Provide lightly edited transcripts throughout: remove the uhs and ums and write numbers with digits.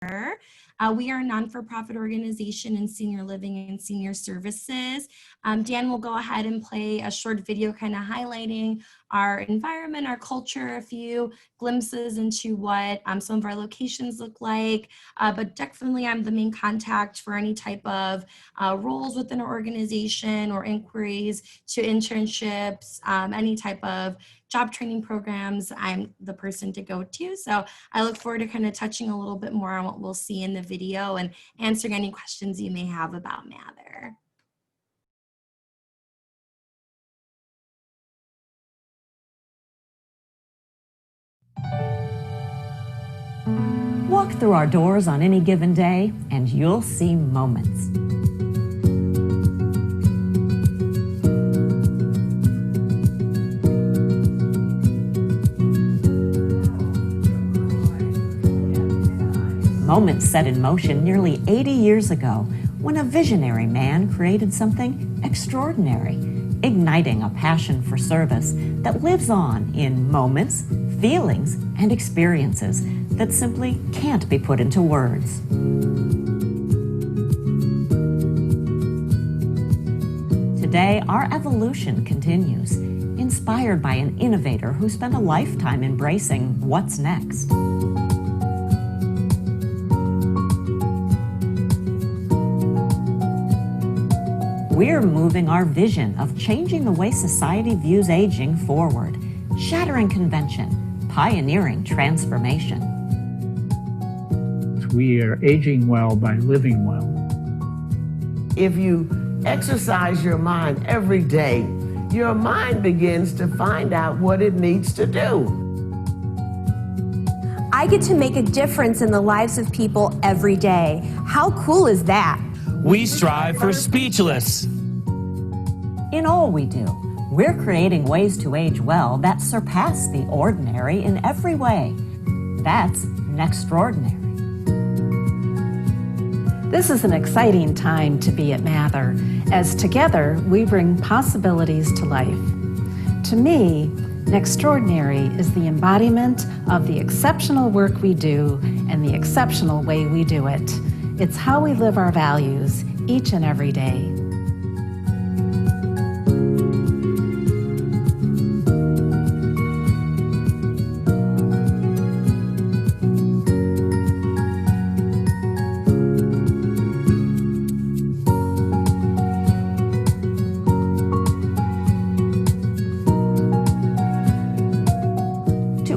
We are a non-for-profit organization in senior living and senior services. Dan will go ahead and play a short video kind of highlighting our environment, our culture, a few glimpses into what some of our locations look like. But definitely I'm the main contact for any type of roles within our organization or inquiries to internships, any type of job training programs. I'm the person to go to. So I look forward to kind of touching a little bit more on what we'll see in the video and answering any questions you may have about Mather. Walk through our doors on any given day, and you'll see moments. Moments set in motion nearly 80 years ago when a visionary man created something extraordinary, igniting a passion for service that lives on in moments, feelings, and experiences that simply can't be put into words. Today, our evolution continues, inspired by an innovator who spent a lifetime embracing what's next. We're moving our vision of changing the way society views aging forward, shattering convention, pioneering transformation. We are aging well by living well. If you exercise your mind every day, your mind begins to find out what it needs to do. I get to make a difference in the lives of people every day. How cool is that? We strive for speechless. In all we do, we're creating ways to age well that surpass the ordinary in every way. That's Nextraordinary. This is an exciting time to be at Mather, as together we bring possibilities to life. To me, Nextraordinary is the embodiment of the exceptional work we do and the exceptional way we do it. It's how we live our values each and every day.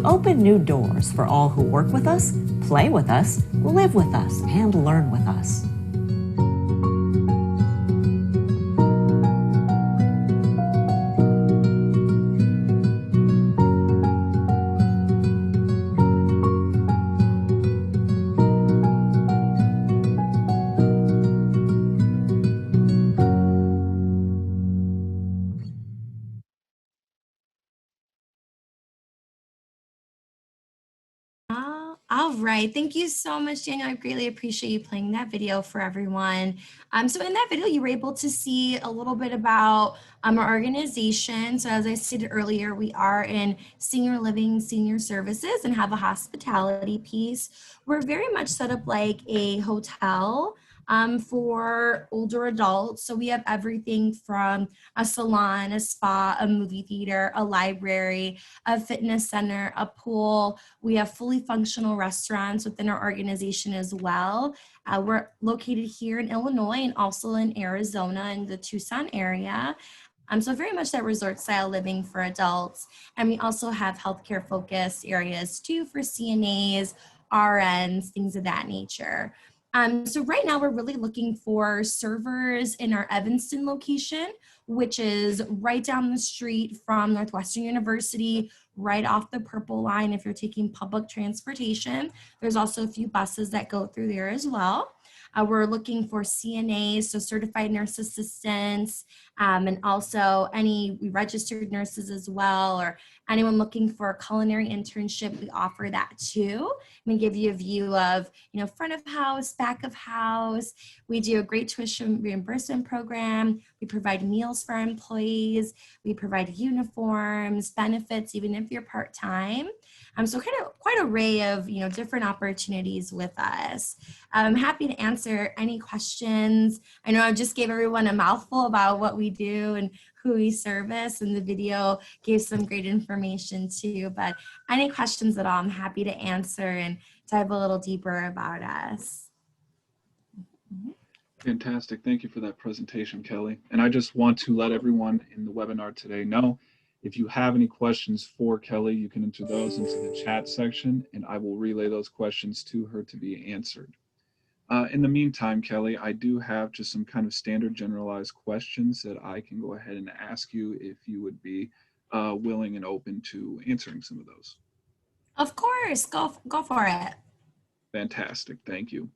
Open new doors for all who work with us, play with us, live with us, and learn with us. All right, thank you so much, Daniel. I greatly appreciate you playing that video for everyone. So in that video, you were able to see a little bit about our organization. So as I stated earlier, we are in senior living, senior services, and have a hospitality piece. We're very much set up like a hotel for older adults. So we have everything from a salon, a spa, a movie theater, a library, a fitness center, a pool. We have fully functional restaurants within our organization as well. We're located here in Illinois and also in Arizona in the Tucson area. So very much that resort style living for adults. And we also have healthcare focused areas too for CNAs, RNs, things of that nature. So right now we're really looking for servers in our Evanston location, which is right down the street from Northwestern University, right off the Purple Line if you're taking public transportation. There's also a few buses that go through there as well. We're looking for CNAs, so certified nurse assistants, and also any registered nurses as well, or anyone looking for a culinary internship, we offer that too. We give you a view of, front of house, back of house. We do a great tuition reimbursement program. We provide meals for our employees. We provide uniforms, benefits, even if you're part-time. So kind of quite an array of, different opportunities with us. I'm happy to answer any questions. I know I just gave everyone a mouthful about what we do and who we service, and the video gave some great information too, but any questions at all, I'm happy to answer and dive a little deeper about us. Fantastic. Thank you for that presentation, Kelly. And I just want to let everyone in the webinar today know, if you have any questions for Kelly, you can enter those into the chat section, and I will relay those questions to her to be answered. In the meantime, Kelly, I do have just some kind of standard generalized questions that I can go ahead and ask you if you would be willing and open to answering some of those. Of course, go for it. Fantastic. Thank you.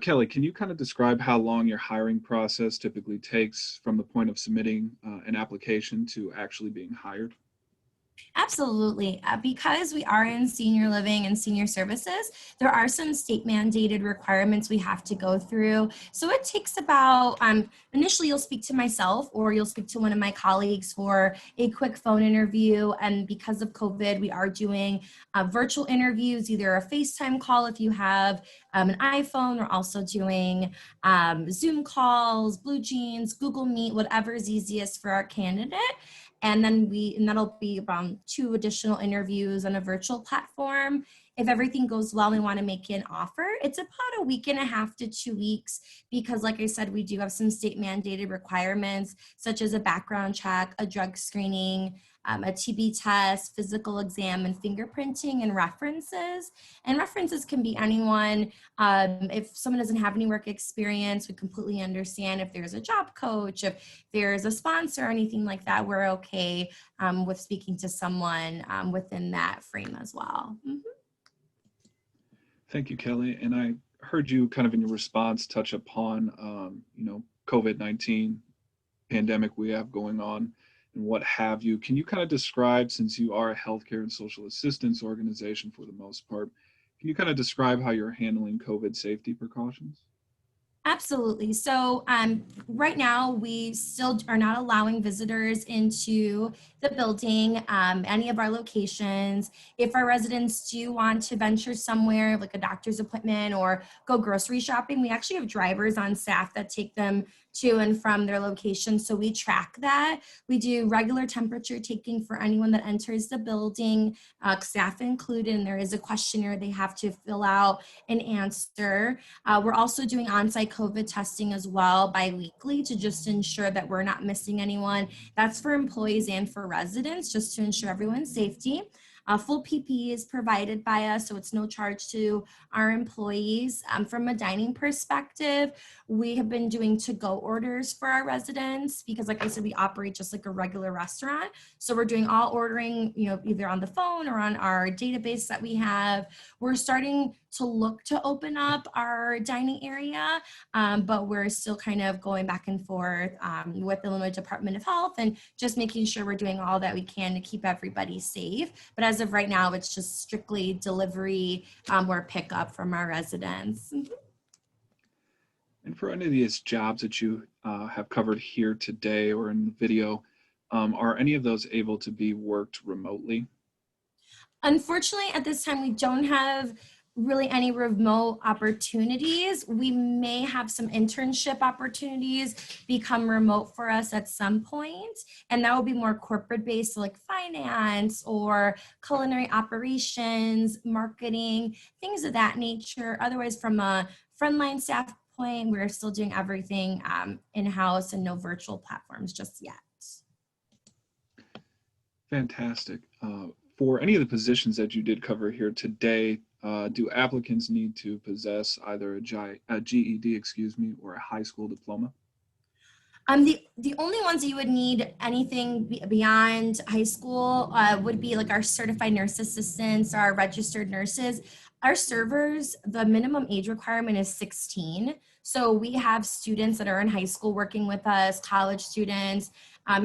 Kelly, can you kind of describe how long your hiring process typically takes from the point of submitting an application to actually being hired? Absolutely. Because we are in senior living and senior services, there are some state mandated requirements we have to go through. So it takes about, initially you'll speak to myself or you'll speak to one of my colleagues for a quick phone interview. And because of COVID, we are doing virtual interviews, either a FaceTime call if you have an iPhone. We're also doing Zoom calls, Blue Jeans, Google Meet, whatever is easiest for our candidate. And then that'll be around 2 additional interviews on a virtual platform. If everything goes well and we want to make an offer, it's about a week and a half to 2 weeks, because like I said, we do have some state mandated requirements, such as a background check, a drug screening, a TB test, physical exam, and fingerprinting, and references. And references can be anyone. If someone doesn't have any work experience, we completely understand. If there's a job coach, if there's a sponsor or anything like that, we're okay with speaking to someone within that frame as well. Mm-hmm. Thank you, Kelly. And I heard you kind of in your response touch upon, COVID-19 pandemic we have going on and what have you. Can you kind of describe, since you are a healthcare and social assistance organization for the most part, can you kind of describe how you're handling COVID safety precautions? Absolutely. So right now, we still are not allowing visitors into the building, any of our locations. If our residents do want to venture somewhere, like a doctor's appointment or go grocery shopping, we actually have drivers on staff that take them to and from their location. So we track that. We do regular temperature taking for anyone that enters the building, staff included, and there is a questionnaire they have to fill out and answer. We're also doing on-site COVID testing as well bi-weekly to just ensure that we're not missing anyone. That's for employees and for residents, just to ensure everyone's safety. Full PPE is provided by us, so it's no charge to our employees. From a dining perspective, we have been doing to-go orders for our residents because, like I said, we operate just like a regular restaurant. So we're doing all ordering, either on the phone or on our database that we have. We're starting to look to open up our dining area, but we're still kind of going back and forth with the Illinois Department of Health and just making sure we're doing all that we can to keep everybody safe. But as of right now, it's just strictly delivery or pickup from our residents. And for any of these jobs that you have covered here today or in the video, are any of those able to be worked remotely? Unfortunately, at this time, we don't have really any remote opportunities. We may have some internship opportunities become remote for us at some point, and that will be more corporate based, so like finance or culinary operations, marketing, things of that nature. Otherwise, from a frontline staff point, we're still doing everything in-house and no virtual platforms just yet. Fantastic. For any of the positions that you did cover here today, do applicants need to possess either a GED, or a high school diploma? The only ones that you would need anything beyond high school would be like our certified nurse assistants, our registered nurses. Our servers, the minimum age requirement is 16. So we have students that are in high school working with us, college students,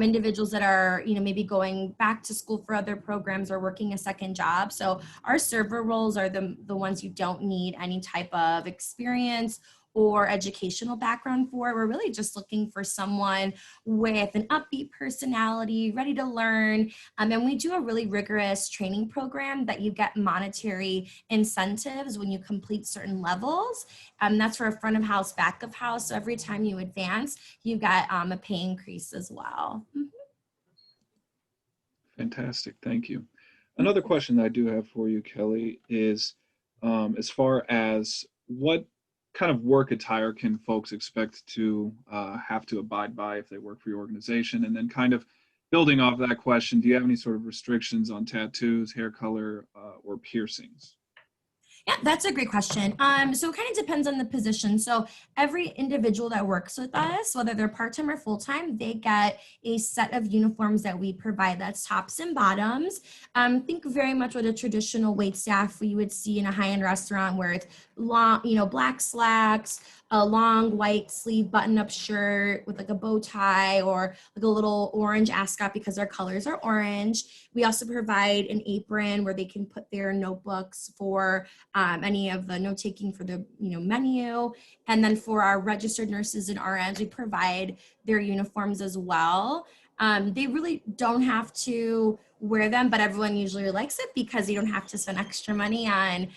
individuals that are, maybe going back to school for other programs or working a second job. So our server roles are the ones you don't need any type of experience or educational background for. We're really just looking for someone with an upbeat personality, ready to learn. And we do a really rigorous training program that you get monetary incentives when you complete certain levels. That's for a front of house, back of house. So every time you advance, you get a pay increase as well. Fantastic. Thank you. Another question that I do have for you, Kelly, is as far as what kind of work attire can folks expect to have to abide by if they work for your organization? And then kind of building off that question, do you have any sort of restrictions on tattoos, hair color, or piercings? Yeah, that's a great question. So it kind of depends on the position. So every individual that works with us, whether they're part-time or full-time, they get a set of uniforms that we provide. That's tops and bottoms. Think very much what a traditional wait staff you would see in a high-end restaurant, where it's long, black slacks, a long white sleeve button-up shirt with like a bow tie or like a little orange ascot because our colors are orange. We also provide an apron where they can put their notebooks for any of the note taking for the menu. And then for our registered nurses and RNs, we provide their uniforms as well. They really don't have to wear them, but everyone usually likes it because you don't have to spend extra money on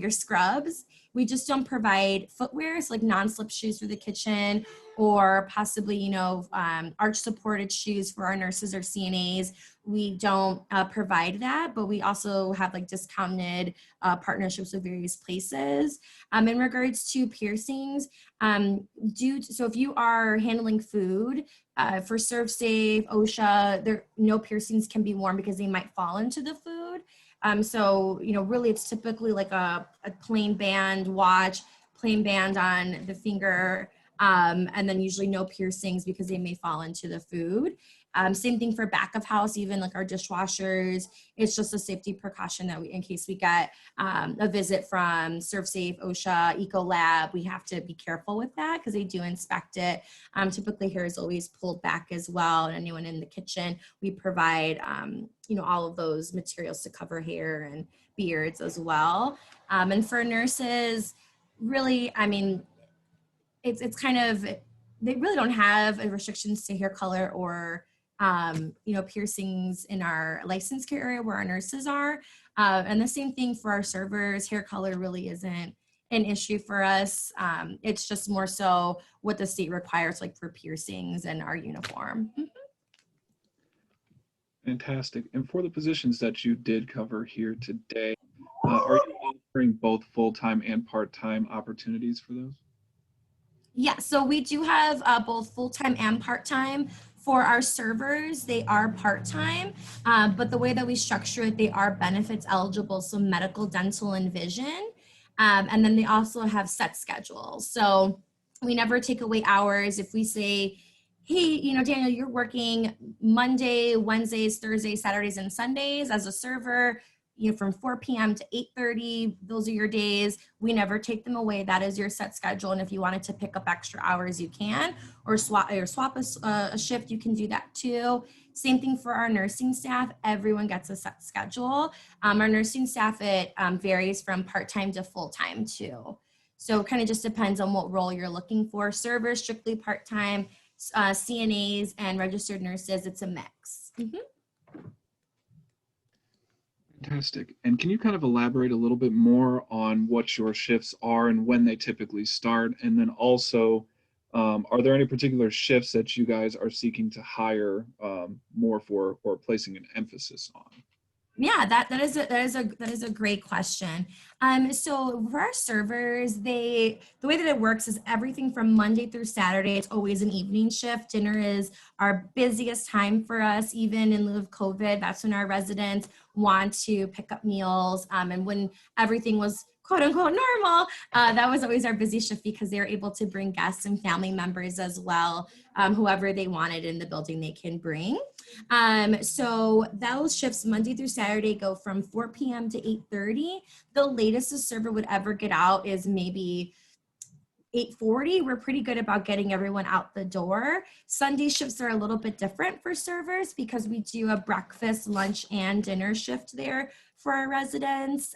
your scrubs. We just don't provide footwear, so like non-slip shoes for the kitchen, or possibly, arch supported shoes for our nurses or CNAs. We don't provide that, but we also have like discounted partnerships with various places. In regards to piercings, so if you are handling food, for Serve Safe, OSHA, no piercings can be worn because they might fall into the food. So, really it's typically like a plain band watch, plain band on the finger, and then usually no piercings because they may fall into the food. Same thing for back of house, even like our dishwashers. It's just a safety precaution that in case we get a visit from ServSafe, OSHA, Ecolab, we have to be careful with that because they do inspect it. Typically hair is always pulled back as well. And anyone in the kitchen, we provide, all of those materials to cover hair and beards as well. And for nurses, really, it's kind of, they really don't have restrictions to hair color or piercings in our licensed care area where our nurses are. And the same thing for our servers. Hair color really isn't an issue for us. It's just more so what the state requires, like for piercings and our uniform. Fantastic. And for the positions that you did cover here today, are you offering both full-time and part-time opportunities for those? Yeah, so we do have both full-time and part-time. For our servers, they are part-time, but the way that we structure it, they are benefits eligible, so medical, dental, and vision. And then they also have set schedules. So we never take away hours. If we say, hey, Daniel, you're working Monday, Wednesdays, Thursdays, Saturdays, and Sundays as a server, from 4 p.m. to 8:30, those are your days. We never take them away. That is your set schedule. And if you wanted to pick up extra hours, you can, or swap a shift, you can do that too. Same thing for our nursing staff. Everyone gets a set schedule. Our nursing staff, it varies from part-time to full-time too. So it kind of just depends on what role you're looking for. Servers, strictly part-time, CNAs and registered nurses, it's a mix. Mm-hmm. Fantastic. And can you kind of elaborate a little bit more on what your shifts are and when they typically start? And then also, are there any particular shifts that you guys are seeking to hire more for or placing an emphasis on? Yeah, that is a great question. So for our servers, the way that it works is everything from Monday through Saturday. It's always an evening shift. Dinner is our busiest time for us, even in lieu of COVID. That's when our residents want to pick up meals. And when everything was quote unquote normal, that was always our busy shift because they were able to bring guests and family members as well, whoever they wanted in the building they can bring. So those shifts Monday through Saturday go from 4 p.m. to 8:30. The latest a server would ever get out is maybe 8:40. We're pretty good about getting everyone out the door. Sunday shifts are a little bit different for servers because we do a breakfast, lunch, and dinner shift there for our residents.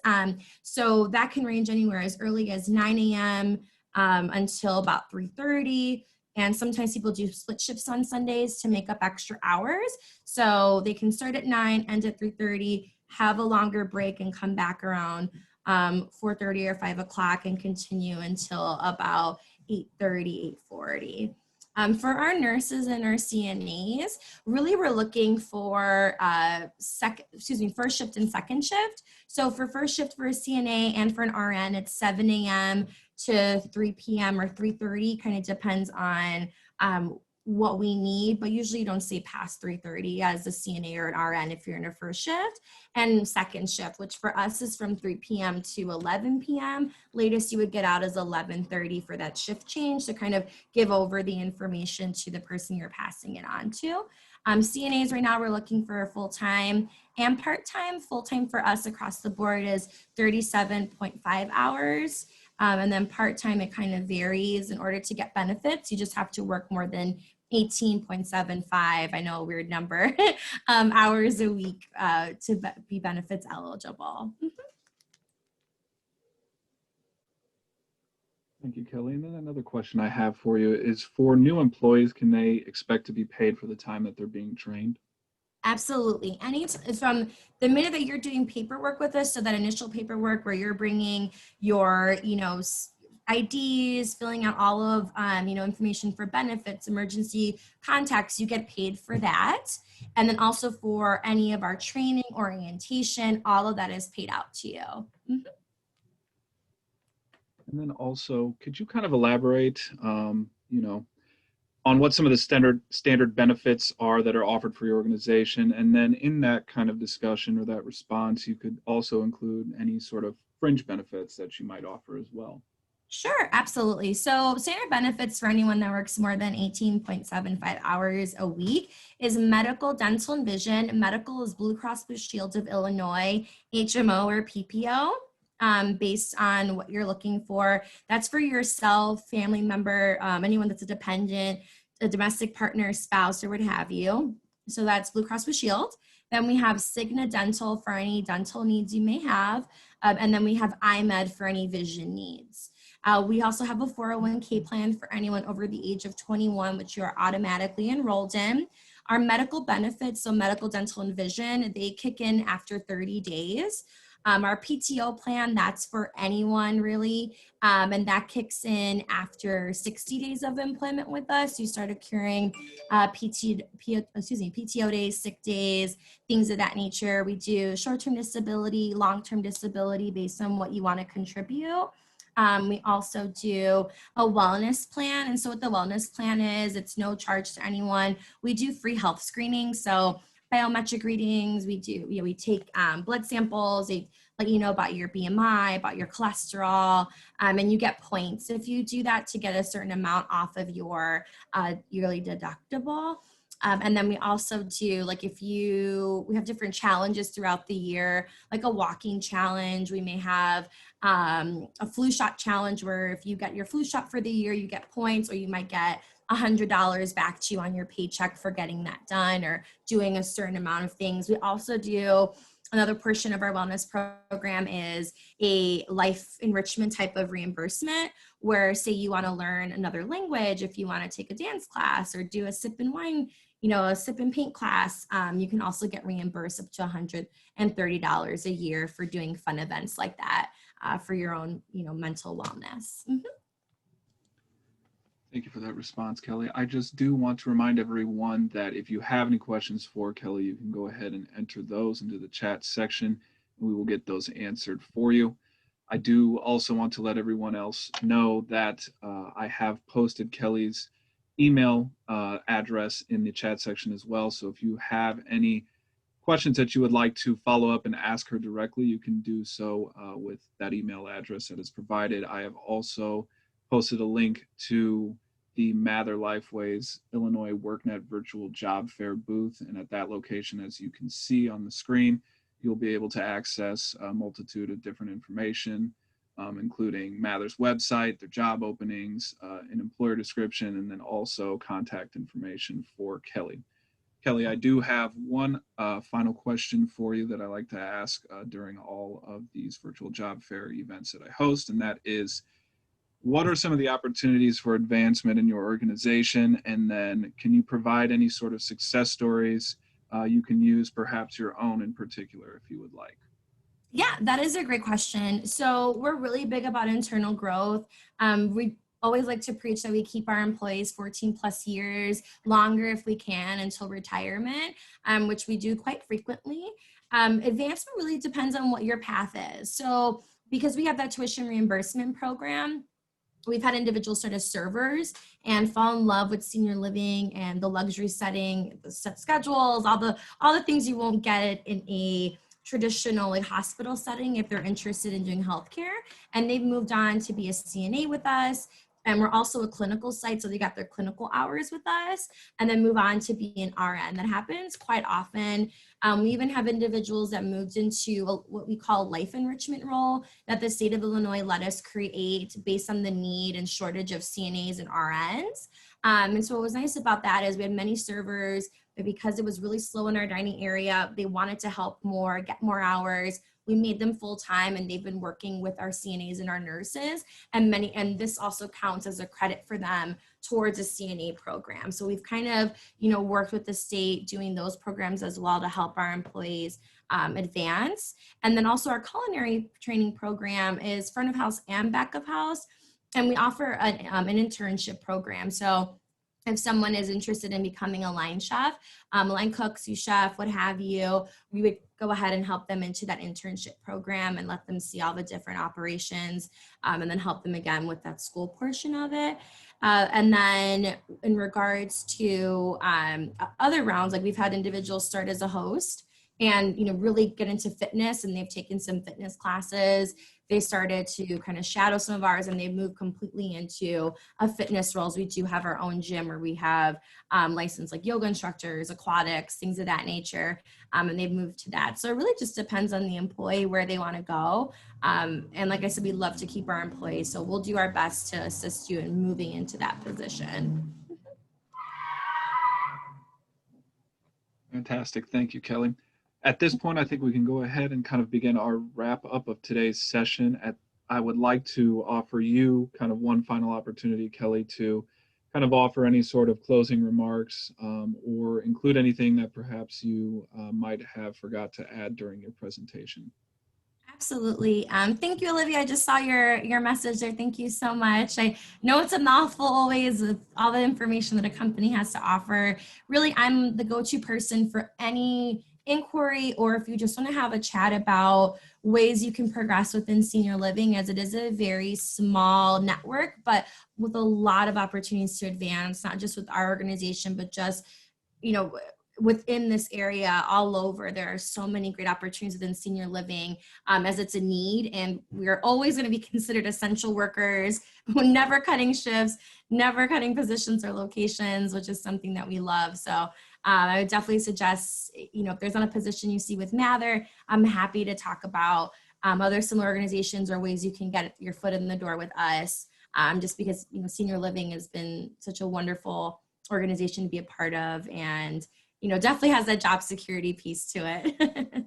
So that can range anywhere as early as 9 a.m. until about 3:30. And sometimes people do split shifts on Sundays to make up extra hours. So they can start at 9, end at 3:30, have a longer break and come back around 4:30 or 5 o'clock and continue until about 8:30, 8:40. For our nurses and our CNAs, really we're looking for first shift and second shift. So for first shift for a CNA and for an RN, it's 7 a.m. to 3 p.m. or 3:30, kind of depends on what we need, but usually you don't stay past 3:30 as a CNA or an RN if you're in a first shift. And second shift, which for us is from 3 p.m. to 11 p.m. Latest you would get out is 11:30 for that shift change to kind of give over the information to the person you're passing it on to. CNAs right now, we're looking for a full-time and part-time. Full-time for us across the board is 37.5 hours. And then part-time, it kind of varies. In order to get benefits, you just have to work more than 18.75, I know a weird number, hours a week to be benefits eligible. Thank you, Kelly. And then another question I have for you is, for new employees, can they expect to be paid for the time that they're being trained? Absolutely. From the minute that you're doing paperwork with us, so that initial paperwork where you're bringing your, IDs, filling out all of, information for benefits, emergency contacts, you get paid for that. And then also for any of our training, orientation, all of that is paid out to you. Mm-hmm. And then also, could you kind of elaborate, on what some of the standard benefits are that are offered for your organization? And then in that kind of discussion or that response, you could also include any sort of fringe benefits that you might offer as well. Sure, absolutely. So standard benefits for anyone that works more than 18.75 hours a week is medical, dental, and vision. Medical is Blue Cross Blue Shield of Illinois, HMO or PPO. Based on what you're looking for. That's for yourself, family member, anyone that's a dependent, a domestic partner, spouse, or what have you. So that's Blue Cross Blue Shield. Then we have Cigna Dental for any dental needs you may have. And then we have iMed for any vision needs. We also have a 401k plan for anyone over the age of 21, which you are automatically enrolled in. Our medical benefits, so medical, dental, and vision, they kick in after 30 days. Our PTO plan, that's for anyone really, and that kicks in after 60 days of employment with us. You start accruing PTO days, sick days, things of that nature. We do short-term disability, long-term disability based on what you want to contribute. We also do a wellness plan. And so what the wellness plan is, it's no charge to anyone. We do free health screening. So biometric readings, we take blood samples, they let you know about your BMI, about your cholesterol, and you get points if you do that to get a certain amount off of your yearly deductible. And then we also do, we have different challenges throughout the year, like a walking challenge. We may have a flu shot challenge where if you get your flu shot for the year, you get points, or you might get $100 back to you on your paycheck for getting that done or doing a certain amount of things. We also do another portion of our wellness program is a life enrichment type of reimbursement where, say you want to learn another language, if you want to take a dance class or do a sip and wine, a sip and paint class, you can also get reimbursed up to $130 a year for doing fun events like that for your own, mental wellness. Mm-hmm. Thank you for that response, Kelly. I just do want to remind everyone that if you have any questions for Kelly, you can go ahead and enter those into the chat section, and we will get those answered for you. I do also want to let everyone else know that I have posted Kelly's email address in the chat section as well. So if you have any questions that you would like to follow up and ask her directly, you can do so with that email address that is provided. I have also posted a link to the Mather Lifeways Illinois workNet virtual job fair booth. And at that location, as you can see on the screen, you'll be able to access a multitude of different information, including Mather's website, their job openings, an employer description, and then also contact information for Kelly. Kelly, I do have one final question for you that I like to ask during all of these virtual job fair events that I host, and that is, what are some of the opportunities for advancement in your organization? And then can you provide any sort of success stories you can use, perhaps your own in particular, if you would like? Yeah, that is a great question. So we're really big about internal growth. We always like to preach that we keep our employees 14 plus years, longer if we can, until retirement, which we do quite frequently. Advancement really depends on what your path is. So because we have that tuition reimbursement program, we've had individuals start as servers and fall in love with senior living and the luxury setting, the set schedules, all the things you won't get in a traditional like hospital setting if they're interested in doing healthcare. And they've moved on to be a CNA with us. And we're also a clinical site, so they got their clinical hours with us and then move on to be an RN. That happens quite often. We even have individuals that moved into what we call life enrichment role that the state of Illinois let us create based on the need and shortage of CNAs and RNs. And so what was nice about that is we had many servers, but because it was really slow in our dining area, they wanted to help more, get more hours. We made them full-time and they've been working with our CNAs and our nurses and this also counts as a credit for them towards a CNA program. So we've kind of, worked with the state doing those programs as well to help our employees advance. And then also our culinary training program is front of house and back of house. And we offer an internship program. So if someone is interested in becoming a line chef, line cook, sous chef, what have you, we would go ahead and help them into that internship program and let them see all the different operations and then help them again with that school portion of it. And then in regards to other rounds, like we've had individuals start as a host and really get into fitness, and they've taken some fitness classes. They started to kind of shadow some of ours, and they've moved completely into a fitness roles. We do have our own gym where we have licensed like yoga instructors, aquatics, things of that nature, and they've moved to that. So it really just depends on the employee where they want to go. And like I said, we love to keep our employees, so we'll do our best to assist you in moving into that position. Fantastic. Thank you, Kelly. At this point, I think we can go ahead and kind of begin our wrap up of today's session. I would like to offer you kind of one final opportunity, Kelly, to kind of offer any sort of closing remarks or include anything that perhaps you might have forgot to add during your presentation. Absolutely. Thank you, Olivia. I just saw your message there. Thank you so much. I know it's a mouthful always with all the information that a company has to offer. Really, I'm the go-to person for any inquiry, or if you just want to have a chat about ways you can progress within senior living, as it is a very small network, but with a lot of opportunities to advance, not just with our organization, but just, within this area all over. There are so many great opportunities within senior living as it's a need, and we're always going to be considered essential workers. We're never cutting shifts, never cutting positions or locations, which is something that we love. So I would definitely suggest, if there's not a position you see with Mather, I'm happy to talk about other similar organizations or ways you can get your foot in the door with us, just because, senior living has been such a wonderful organization to be a part of, and, definitely has that job security piece to it.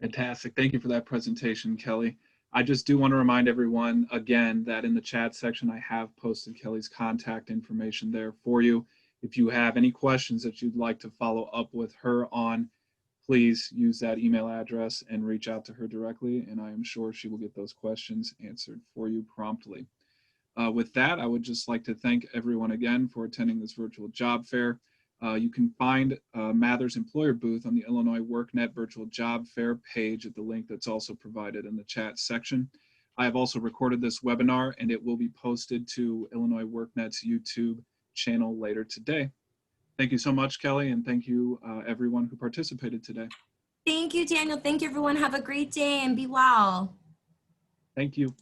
Fantastic. Thank you for that presentation, Kelly. I just do want to remind everyone again that in the chat section, I have posted Kelly's contact information there for you. If you have any questions that you'd like to follow up with her on, please use that email address and reach out to her directly, and I am sure she will get those questions answered for you promptly. With that, I would just like to thank everyone again for attending this virtual job fair. You can find Mather's employer booth on the Illinois workNet virtual job fair page at the link that's also provided in the chat section. I have also recorded this webinar, and it will be posted to Illinois workNet's YouTube channel later today. Thank you so much, Kelly, and thank you everyone who participated today. Thank you, Daniel. Thank you, everyone. Have a great day and be well. Thank you.